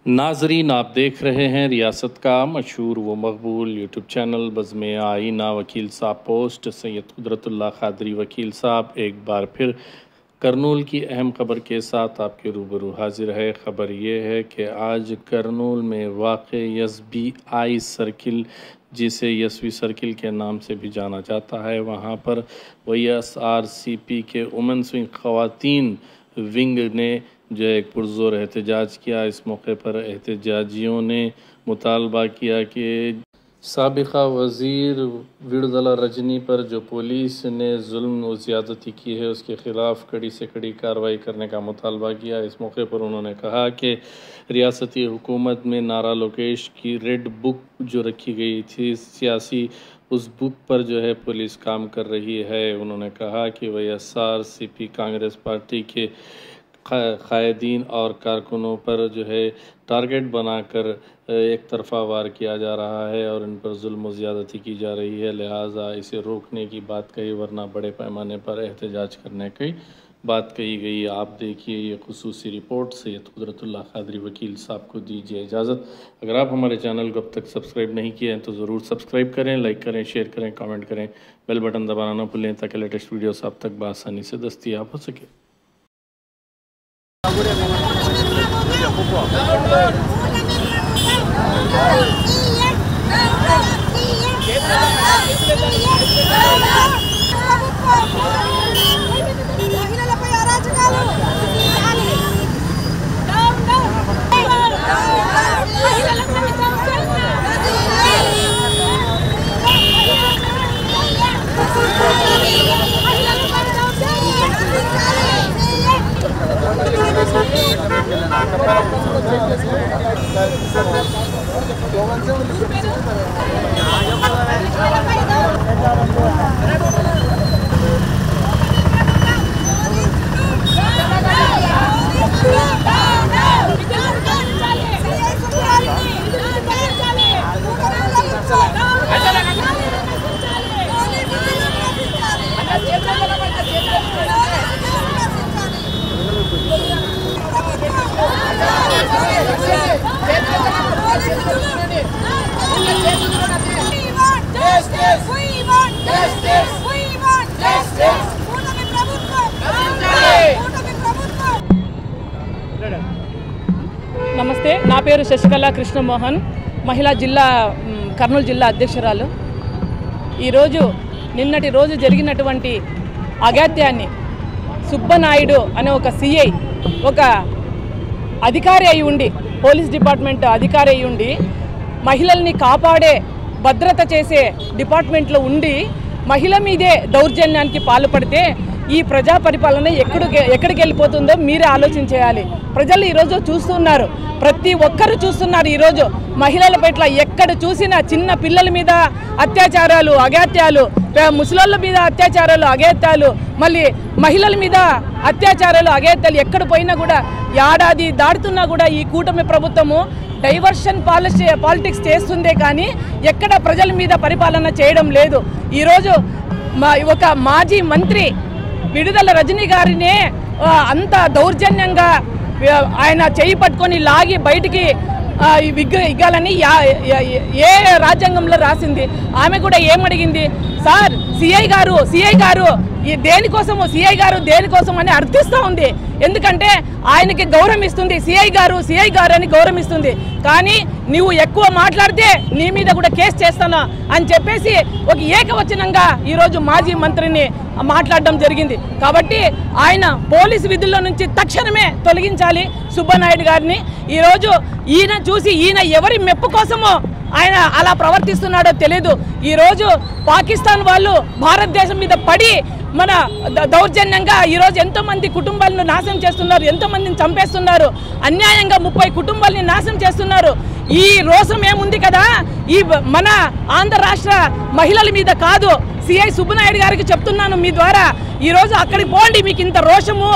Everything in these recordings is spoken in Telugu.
नाजरीन, आप देख रहे हैं रियासत का मशहूर व मकबूल यूट्यूब चैनल बज़्म आईना वकील साहब पोस्ट। सैयद कुदरतुल्लाह क़ादरी वकील साहब एक बार फिर करनूल की अहम खबर के साथ आपके रूबरू हाजिर है। ख़बर ये है कि आज करनूल में वाक़े SBI सर्किल, जिसे यसवी सर्किल के नाम से भी जाना जाता है, वहाँ पर YSRCP के वुमेन्स विंग ख़वातीन विंग ने जो एक पुरज़ोर एहतजाज किया। इस मौके पर एहतजाजियों ने मुतालबा किया कि साबिक़ा वज़ीर विडुदला रजनी पर जो पुलिस ने जुल्म व ज़्यादती की है उसके ख़िलाफ़ कड़ी से कड़ी कार्रवाई करने का मुतालबा किया। इस मौके पर उन्होंने कहा कि रियासती हुकूमत में नारा लोकेश की रेड बुक जो रखी गई थी सियासी, उस बुक पर जो है पुलिस काम कर रही है। उन्होंने कहा कि YSRCP कांग्रेस पार्टी के कायदीन और कारकुनों पर जो है टारगेट बनाकर एक तरफा वार किया जा रहा है और इन पर जुल्म ज़्यादती की जा रही है, लिहाजा इसे रोकने की बात कही, वरना बड़े पैमाने पर एहतजाज करने की बात कही गई। आप देखिए ये खुसूसी रिपोर्ट। सैयद कुदरतुल्लाह क़ादरी वकील साहब को दीजिए इजाज़त। अगर आप हमारे चैनल को अब तक सब्सक्राइब नहीं किए हैं तो ज़रूर सब्सक्राइब करें, लाइक करें, शेयर करें, कमेंट करें, बेल बटन दबाना ना भूलें ताकि लेटेस्ट वीडियोस आप तक बआसानी से दस्तयाब हो सके। నమస్తే, నా పేరు శశికళ కృష్ణమోహన్, మహిళా జిల్లా కర్నూలు జిల్లా అధ్యక్షురాలు. ఈరోజు నిన్నటి రోజు జరిగినటువంటి అగాత్యాన్ని సుబ్బనాయుడు అనే ఒక CI, ఒక అధికారి అయి ఉండి, పోలీస్ డిపార్ట్మెంట్ అధికారి అయి ఉండి, మహిళల్ని కాపాడే భద్రత చేసే డిపార్ట్మెంట్లో ఉండి మహిళ మీదే దౌర్జన్యానికి పాల్పడితే ఈ ప్రజా పరిపాలన ఎక్కడికి వెళ్ళిపోతుందో మీరే ఆలోచించేయాలి. ప్రజలు ఈరోజు చూస్తున్నారు, ప్రతి ఒక్కరు చూస్తున్నారు. ఈరోజు మహిళల పట్ల ఎక్కడ చూసినా చిన్న పిల్లల మీద అత్యాచారాలు, అగాత్యాలు, ముసలోళ్ళ మీద అత్యాచారాలు, అగాత్యాలు, మళ్ళీ మహిళల మీద అత్యాచారాలు, అగాత్యాలు ఎక్కడ పోయినా కూడా ఏడాది దాటుతున్నా కూడా ఈ కూటమి ప్రభుత్వము డైవర్షన్ పాలిటిక్స్ చేస్తుందే కానీ ఎక్కడ ప్రజల మీద పరిపాలన చేయడం లేదు. ఈరోజు ఒక మాజీ మంత్రి విడుదల రజనీ గారినే అంత దౌర్జన్యంగా ఆయన చేయి పట్టుకొని లాగి బయటికి ఇగ్గాలని ఏ రాజ్యాంగంలో రాసింది? ఆమె కూడా ఏమడిగింది? సార్ సిఐ గారు దేనికోసము, సిఐ గారు దేనికోసం అని అర్థిస్తూ ఉంది. ఎందుకంటే ఆయనకి గౌరవం ఇస్తుంది, సిఐ గారు అని గౌరవం ఇస్తుంది. కానీ నువ్వు ఎక్కువ మాట్లాడితే నీ మీద కూడా కేసు చేస్తాను అని చెప్పేసి ఒక ఏకవచనంగా ఈరోజు మాజీ మంత్రిని మాట్లాడడం జరిగింది. కాబట్టి ఆయన పోలీసు విధుల్లో నుంచి తక్షణమే తొలగించాలి సుబ్బనాయుడు గారిని. ఈరోజు ఈయన ఎవరి మెప్పు కోసమో ఆయన అలా ప్రవర్తిస్తున్నాడో తెలియదు. ఈరోజు పాకిస్తాన్ వాళ్ళు భారతదేశం మీద పడి మన దౌర్జన్యంగా ఈరోజు ఎంతోమంది కుటుంబాలను నాశనం చేస్తున్నారు, ఎంతోమందిని చంపేస్తున్నారు, అన్యాయంగా 30 కుటుంబాలని నాశనం చేస్తున్నారు. ఈ రోషం ఏముంది కదా, ఈ మన ఆంధ్ర రాష్ట్ర మహిళల మీద కాదు, సిఐ సుబ్బనాయుడు గారికి చెప్తున్నాను మీ ద్వారా, ఈరోజు అక్కడికి పోండి. మీకు ఇంత రోషము,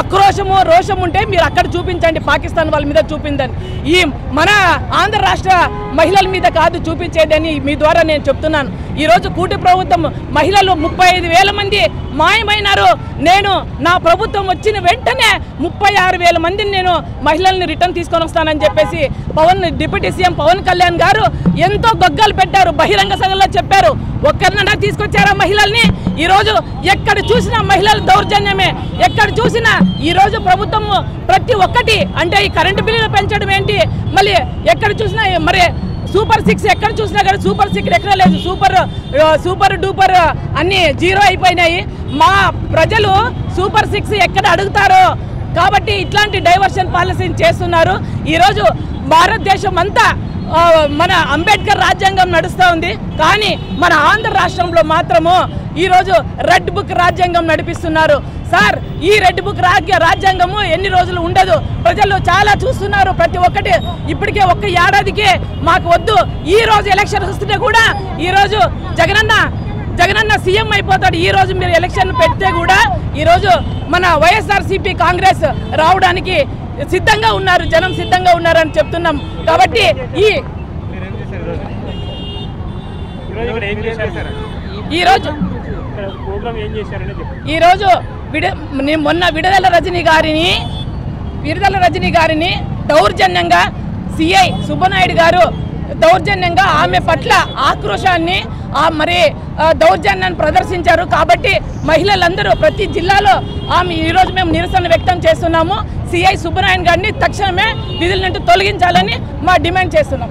ఆక్రోషము, రోషం ఉంటే మీరు అక్కడ చూపించండి, పాకిస్తాన్ వాళ్ళ మీద చూపించండి. ఈ మన ఆంధ్ర రాష్ట్ర మహిళల మీద కాదు చూపించేదని మీ ద్వారా నేను చెప్తున్నాను. ఈరోజు కూటమి ప్రభుత్వం మహిళలు 35,000 మంది మాయమైనారు. నేను నా ప్రభుత్వం వచ్చిన వెంటనే 36,000 మందిని నేను మహిళల్ని రిటర్న్ తీసుకొని వస్తానని చెప్పేసి డిప్యూటీ సీఎం పవన్ కళ్యాణ్ గారు ఎంతో గొగ్గలు పెట్టారు, బహిరంగ సభలో చెప్పారు. ఒక్కరినైనా తీసుకొచ్చారా మహిళల్ని? ఈరోజు ఎక్కడ చూసినా మహిళల దౌర్జన్యమే, ఎక్కడ చూసినా ఈరోజు ప్రభుత్వం ప్రతి ఒక్కటి అంటే ఈ కరెంటు బిల్లులు పెంచడం ఏంటి, మళ్ళీ ఎక్కడ చూసినా మరి సూపర్ 6 ఎక్కడ చూసినా కానీ సూపర్ 6 ఎక్కడ లేదు, సూపర్ డూపర్ అన్నీ జీరో అయిపోయినాయి. మా ప్రజలు సూపర్ 6 ఎక్కడ అడుగుతారో కాబట్టి ఇట్లాంటి డైవర్షన్ పాలసీని చేస్తున్నారు. ఈరోజు భారతదేశం అంతా మన అంబేద్కర్ రాజ్యాంగం నడుస్తూ ఉంది, కానీ మన ఆంధ్ర రాష్ట్రంలో మాత్రము ఈరోజు రెడ్ బుక్ రాజ్యాంగం నడిపిస్తున్నారు. సార్, ఈ రెడ్ బుక్ రాజ్యాంగము ఎన్ని రోజులు ఉండదు. ప్రజలు చాలా చూస్తున్నారు ప్రతి ఒక్కటి. ఇప్పటికే ఒక్క ఏడాదికే మాకు వద్దు. ఈ రోజు ఎలక్షన్ వస్తుంటే కూడా ఈరోజు జగనన్న సీఎం అయిపోతాడు. ఈ రోజు మీరు ఎలక్షన్ పెడితే కూడా ఈరోజు మన వైఎస్ఆర్సీపీ కాంగ్రెస్ రావడానికి సిద్ధంగా ఉన్నారు, జనం సిద్ధంగా ఉన్నారని చెప్తున్నాం. కాబట్టి ఈరోజు మొన్న విడుదల రజనీ గారిని దౌర్జన్యంగా సిఐ సుబ్బనాయుడు గారు దౌర్జన్యంగా ఆమె పట్ల ఆక్రోశాన్ని దౌర్జన్యాన్ని ప్రదర్శించారు. కాబట్టి మహిళలందరూ ప్రతి జిల్లాలో ఈరోజు మేము నిరసన వ్యక్తం చేస్తున్నాము. సిఐ సుబ్బనాయుడు గారిని తక్షణమే విధుల నుండి తొలగించాలని మా డిమాండ్ చేస్తున్నాం.